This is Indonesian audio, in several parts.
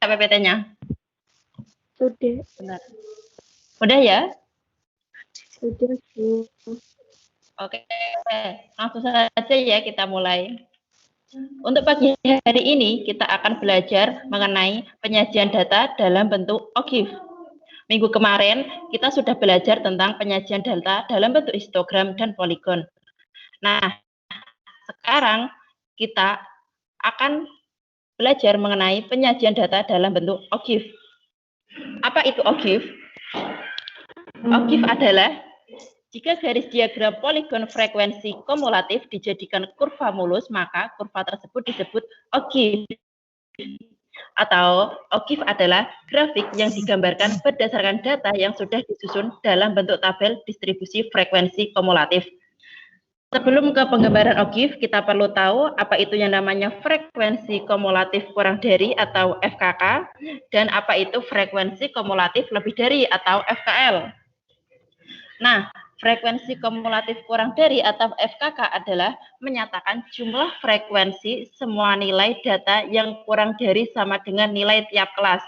PPT-nya? Sudah. Benar. Udah ya? Sudah, Bu. Oke, langsung saja ya kita mulai. Untuk pagi hari ini kita akan belajar mengenai penyajian data dalam bentuk OGIF. Minggu kemarin kita sudah belajar tentang penyajian data dalam bentuk histogram dan poligon. Nah, sekarang kita akan belajar mengenai penyajian data dalam bentuk OGIF. Apa itu OGIF? OGIF adalah jika garis diagram poligon frekuensi kumulatif dijadikan kurva mulus, maka kurva tersebut disebut OGIF. Atau OGIF adalah grafik yang digambarkan berdasarkan data yang sudah disusun dalam bentuk tabel distribusi frekuensi kumulatif. Sebelum ke penggambaran OGIF, kita perlu tahu apa itu yang namanya frekuensi kumulatif kurang dari atau FKK, dan apa itu frekuensi kumulatif lebih dari atau FKL. Nah, frekuensi kumulatif kurang dari atau FKK adalah menyatakan jumlah frekuensi semua nilai data yang kurang dari sama dengan nilai tiap kelas.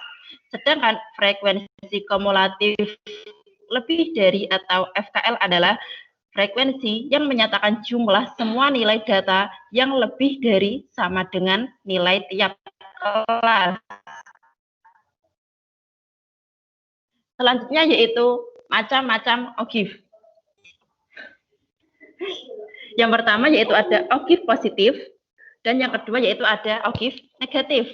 Sedangkan frekuensi kumulatif lebih dari atau FKL adalah frekuensi yang menyatakan jumlah semua nilai data yang lebih dari sama dengan nilai tiap kelas. Selanjutnya yaitu macam-macam OGIF. Yang pertama yaitu ada OGIF positif, dan yang kedua yaitu ada OGIF negatif.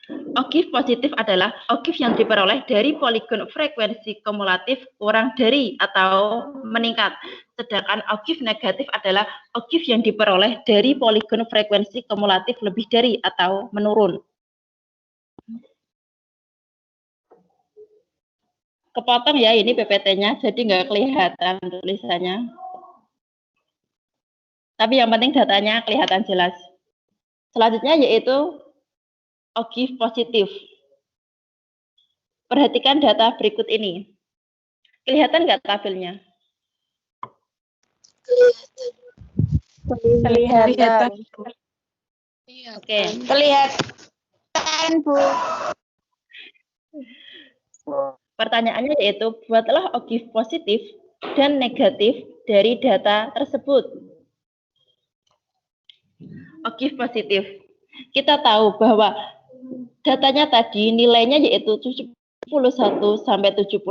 OGIF positif adalah OGIF yang diperoleh dari poligon frekuensi kumulatif kurang dari atau meningkat. Sedangkan OGIF negatif adalah OGIF yang diperoleh dari poligon frekuensi kumulatif lebih dari atau menurun. Kepotong ya ini PPT-nya, jadi nggak kelihatan tulisannya. Tapi yang penting datanya kelihatan jelas. Selanjutnya yaitu OGIF positif. Perhatikan data berikut ini. Kelihatan nggak tabelnya? Kelihatan. Oke. Kelihatan, Bu. Pertanyaannya yaitu, buatlah OGIF positif dan negatif dari data tersebut. OGIF positif. Kita tahu bahwa datanya tadi nilainya yaitu 71 sampai 75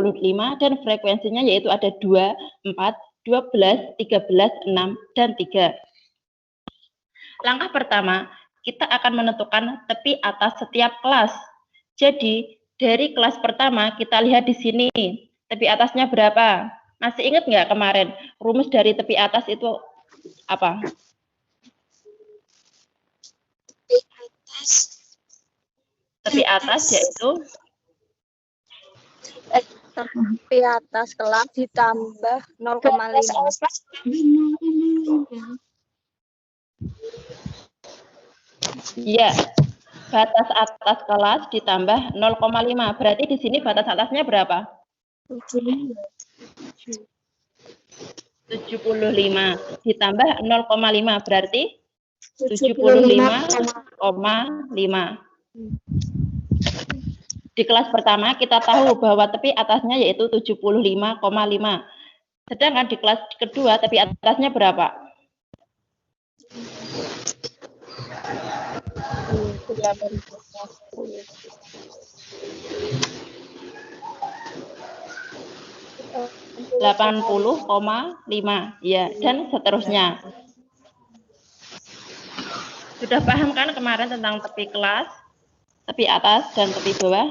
dan frekuensinya yaitu ada 2, 4, 12, 13, 6, dan 3. Langkah pertama, kita akan menentukan tepi atas setiap kelas. Jadi, dari kelas pertama kita lihat di sini, tepi atasnya berapa? Masih ingat nggak kemarin, rumus dari tepi atas itu apa? Tepi atas yaitu tepi atas kelas ditambah 0,5. Iya, batas atas kelas ditambah 0,5. Berarti di sini batas atasnya berapa? 75 ditambah 0,5 berarti 75,5. Di kelas pertama kita tahu bahwa tepi atasnya yaitu 75,5. Sedangkan di kelas kedua tepi atasnya berapa? 80,5 ya, dan seterusnya. Sudah paham kan kemarin tentang tepi kelas, tepi atas dan tepi bawah?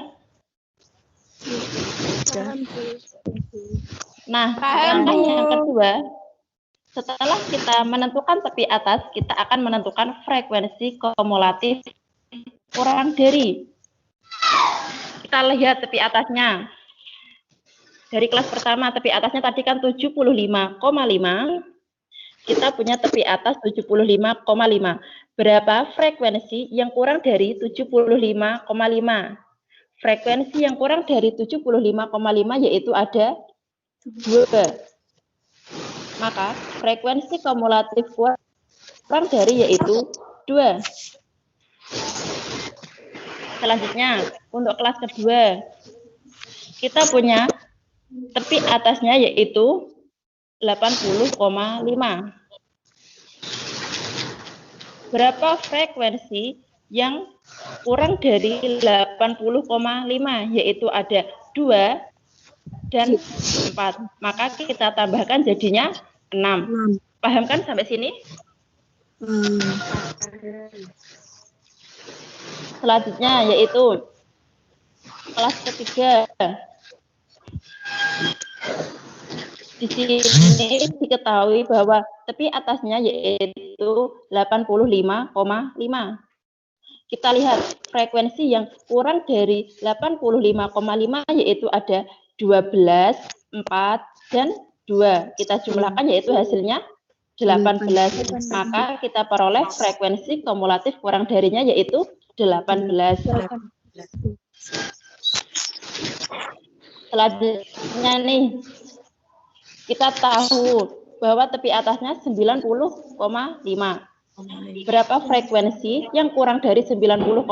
Nah, langkah yang kedua, setelah kita menentukan tepi atas, kita akan menentukan frekuensi kumulatif kurang dari. Kita lihat tepi atasnya. Dari kelas pertama, tepi atasnya tadi kan 75,5. Kita punya tepi atas 75,5. Berapa frekuensi yang kurang dari 75,5? Frekuensi yang kurang dari 75,5 yaitu ada 2. Maka frekuensi kumulatif kurang dari yaitu 2. Selanjutnya, untuk kelas kedua, kita punya tepi atasnya yaitu 80,5. Berapa frekuensi yang kurang dari 80,5, yaitu ada 2 dan 4. Maka kita tambahkan jadinya 6. Paham kan sampai sini? Selanjutnya yaitu kelas ketiga. Di sini diketahui bahwa tepi atasnya yaitu 85,5. Kita lihat frekuensi yang kurang dari 85,5 yaitu ada 12, 4, dan 2. Kita jumlahkan yaitu hasilnya 18. Maka kita peroleh frekuensi kumulatif kurang darinya yaitu 18. Selanjutnya nih, kita tahu bahwa tepi atasnya 90,5. Berapa frekuensi yang kurang dari 90,5?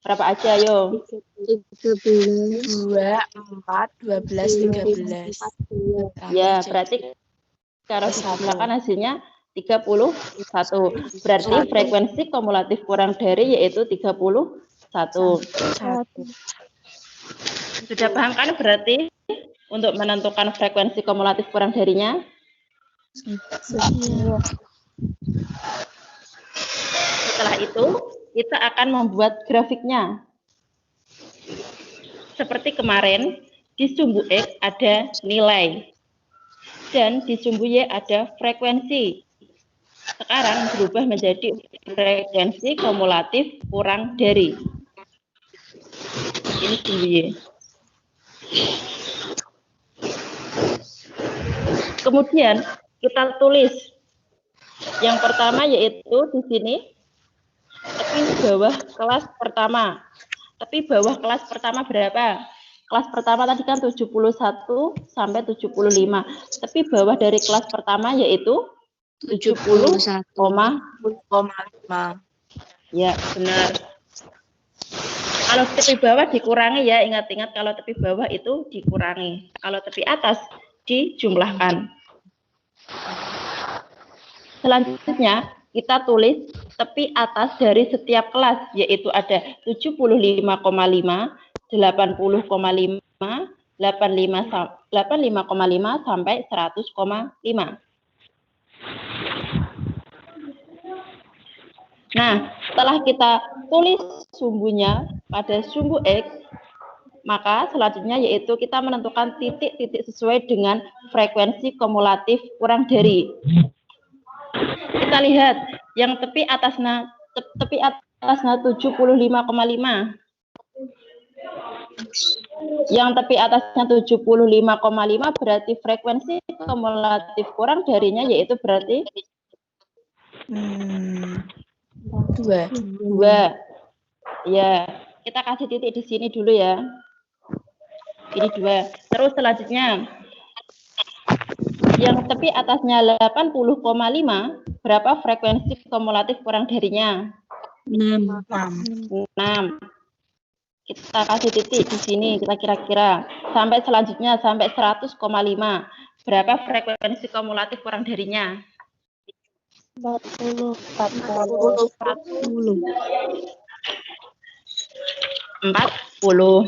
Berapa aja, yo? 13. 2, 4, 12, 13. Ya, berarti kalau dijumlahkan hasilnya 31. Berarti frekuensi kumulatif kurang dari yaitu 31. Sudah paham kan berarti untuk menentukan frekuensi kumulatif kurang darinya? Setelah itu, kita akan membuat grafiknya. Seperti kemarin, di sumbu X ada nilai, dan di sumbu Y ada frekuensi. Sekarang berubah menjadi frekuensi kumulatif kurang dari. Ini sumbu Y. Kemudian kita tulis yang pertama yaitu di sini tepi bawah kelas pertama. Tepi bawah kelas pertama berapa? Kelas pertama tadi kan 71 sampai 75. Tepi bawah dari kelas pertama yaitu 70,5. Ya, benar. Kalau tepi bawah dikurangi ya, ingat-ingat kalau tepi bawah itu dikurangi. Kalau tepi atas dijumlahkan. Selanjutnya kita tulis tepi atas dari setiap kelas, yaitu ada 75,5, 80,5, 85,5 sampai 100,5. Nah, setelah kita tulis sumbunya pada sumbu X, maka selanjutnya yaitu kita menentukan titik-titik sesuai dengan frekuensi kumulatif kurang dari. Kita lihat yang tepi atasnya 75,5. Yang tepi atasnya 75,5 berarti frekuensi kumulatif kurang darinya yaitu berarti 2. Ya, kita kasih titik di sini dulu ya. Ini 2. Terus selanjutnya yang tepi atasnya 80,5 berapa frekuensi kumulatif kurang darinya? 6. 6. Kita kasih titik di sini, kita kira-kira. Sampai selanjutnya, sampai 100,5. Berapa frekuensi kumulatif kurang darinya? 40. 40.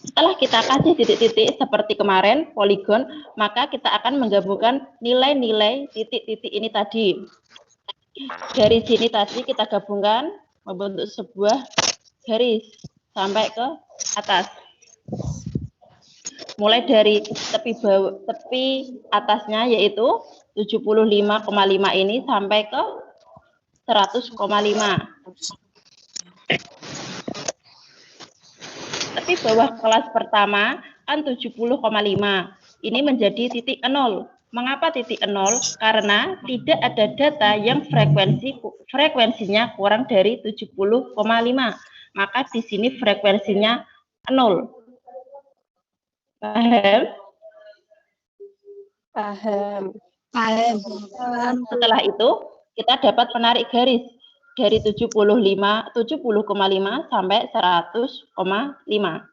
Setelah kita kasih titik-titik seperti kemarin, poligon, maka kita akan menggabungkan nilai-nilai titik-titik ini tadi. Dari sini tadi kita gabungkan membentuk sebuah garis sampai ke atas. Mulai dari tepi atasnya yaitu 75,5 ini sampai ke 100,5. Tepi bawah kelas pertama kan 70,5. Ini menjadi titik 0. Mengapa titik 0? Karena tidak ada data yang frekuensinya kurang dari 70,5. Maka di sini frekuensinya 0. Paham? Paham. Setelah itu kita dapat menarik garis dari 70,5 sampai 100,5.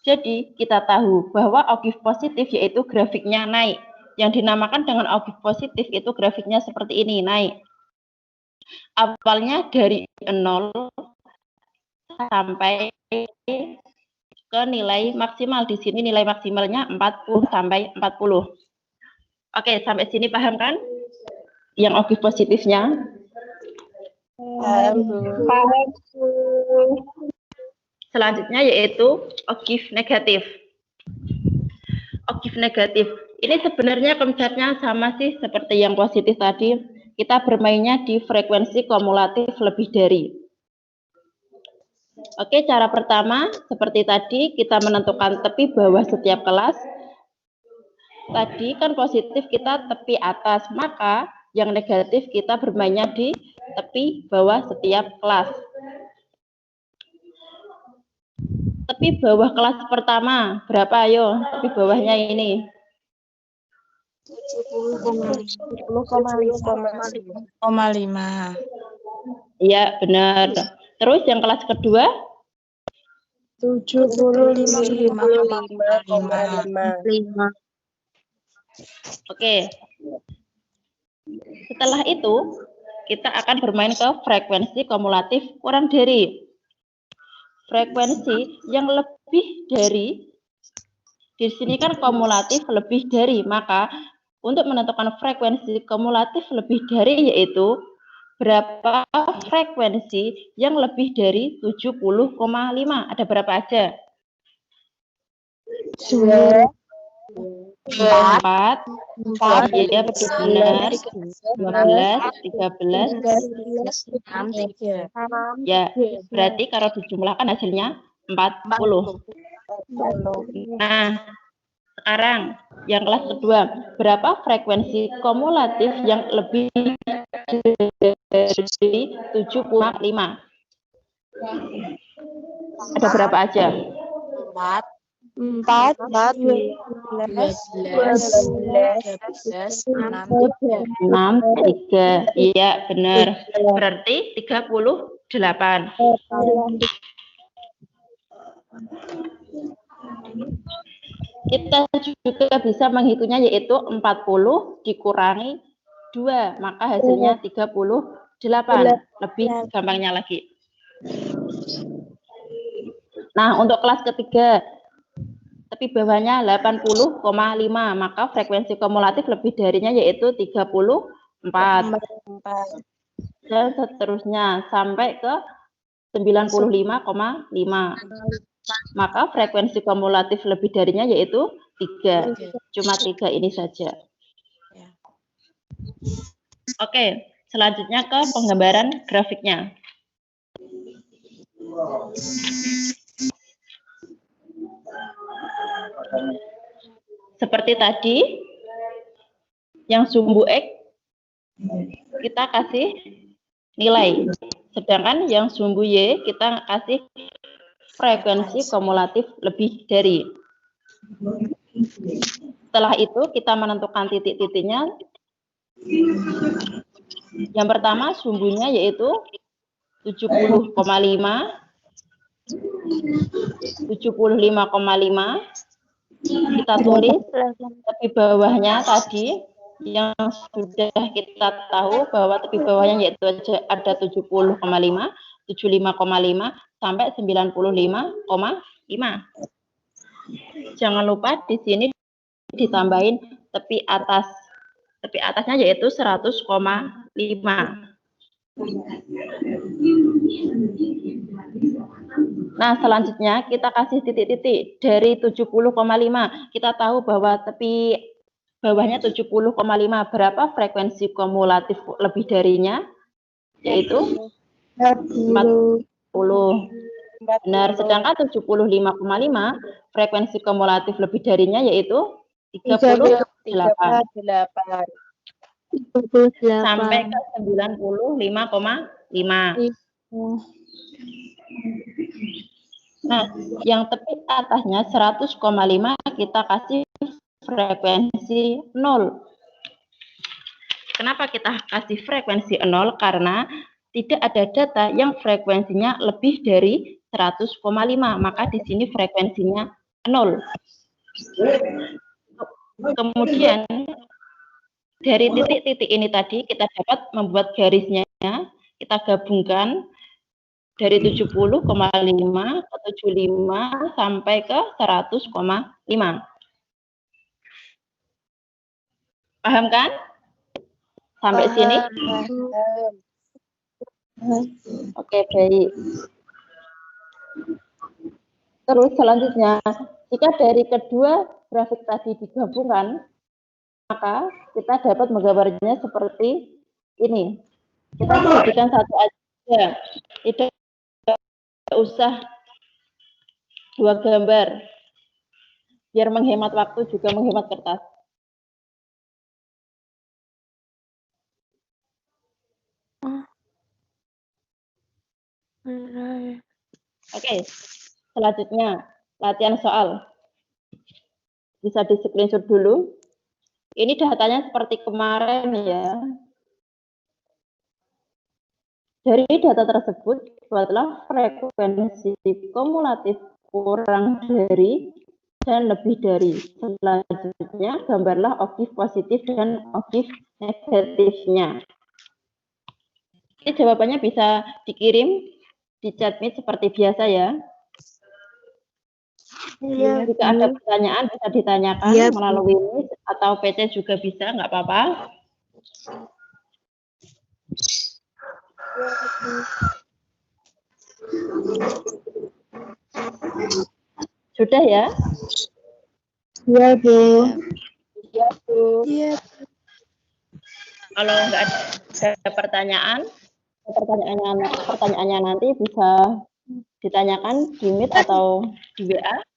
Jadi, kita tahu bahwa ogive positif yaitu grafiknya naik. Yang dinamakan dengan ogive positif itu grafiknya seperti ini, naik. Awalnya dari 0 sampai ke nilai maksimal. Di sini nilai maksimalnya 40 sampai 40. Oke, sampai sini paham kan? Yang ogive positifnya? Paham, Bu. Selanjutnya yaitu ogive negatif. Ogive negatif. Ini sebenarnya konsepnya sama sih seperti yang positif tadi. Kita bermainnya di frekuensi kumulatif lebih dari. Oke, cara pertama seperti tadi kita menentukan tepi bawah setiap kelas. Tadi kan positif kita tepi atas, maka yang negatif kita bermainnya di tepi bawah setiap kelas. Tepi bawah kelas pertama, berapa ayo? Tepi bawahnya ini. 70,5. Iya, benar. Terus yang kelas kedua? 75,5. Oke. Setelah itu, kita akan bermain ke frekuensi kumulatif kurang dari. Frekuensi yang lebih dari, di sini kan kumulatif lebih dari, maka untuk menentukan frekuensi kumulatif lebih dari yaitu berapa frekuensi yang lebih dari 70,5. Ada berapa aja? 4. 4. Iya, benar. 12, 13. 63. Ya, berarti kalau dijumlahkan hasilnya 40. Nah, sekarang yang kelas kedua, berapa frekuensi kumulatif yang lebih dari 7,5? Ada berapa aja? 4, 12, 63. Iya, benar. Berarti 38. Kita juga bisa menghitungnya yaitu 40 dikurangi 2, maka hasilnya 38. Lebih gampangnya lagi. Nah, untuk kelas ketiga, tepi bawahnya 80,5, maka frekuensi kumulatif lebih darinya yaitu 34. Dan seterusnya sampai ke 95,5. Maka frekuensi kumulatif lebih darinya yaitu 3. Cuma 3 ini saja. Oke, selanjutnya ke penggambaran grafiknya. Seperti tadi, yang sumbu X kita kasih nilai. Sedangkan yang sumbu Y kita kasih frekuensi kumulatif lebih dari. Setelah itu kita menentukan titik-titiknya. Yang pertama sumbunya yaitu 70,5, 75,5. Kita tulis tepi bawahnya tadi yang sudah kita tahu bahwa tepi bawahnya yaitu ada 70,5, 75,5 sampai 95,5. Jangan lupa di sini ditambahin tepi atas. Tepi atasnya yaitu 100,5. Nah, selanjutnya kita kasih titik-titik dari 70,5. Kita tahu bahwa tepi bawahnya 70,5. Berapa frekuensi kumulatif lebih darinya? Yaitu 40. Benar, sedangkan 75,5 frekuensi kumulatif lebih darinya yaitu 38. Sampai ke 95,5. Nah, yang tepi atasnya 100,5 kita kasih frekuensi 0. Kenapa kita kasih frekuensi 0? Karena tidak ada data yang frekuensinya lebih dari 100,5, maka di sini frekuensinya 0. Kemudian dari titik-titik ini tadi kita dapat membuat garisnya, kita gabungkan dari 70,5 ke 75 sampai ke 100,5. Paham kan? Sampai sini? Oke, baik. Terus selanjutnya, jika dari kedua grafik tadi digabungkan, maka kita dapat menggambarnya seperti ini. Kita jadikan satu aja, tidak usah dua gambar, biar menghemat waktu juga menghemat kertas. Oke, selanjutnya latihan soal. Bisa di screenshot dulu. Ini datanya seperti kemarin ya. Dari data tersebut, buatlah frekuensi kumulatif kurang dari dan lebih dari. Selanjutnya, gambarlah oktav positif dan oktav negatifnya. Ini jawabannya bisa dikirim di chat meet seperti biasa ya. Iya, Jika ada pertanyaan bisa ditanyakan melalui link atau PC juga bisa, nggak apa-apa. Sudah ya? Iya, Bu. Iya, Bu. Iya. Kalau nggak ada pertanyaannya nanti bisa ditanyakan di Meet atau di WA.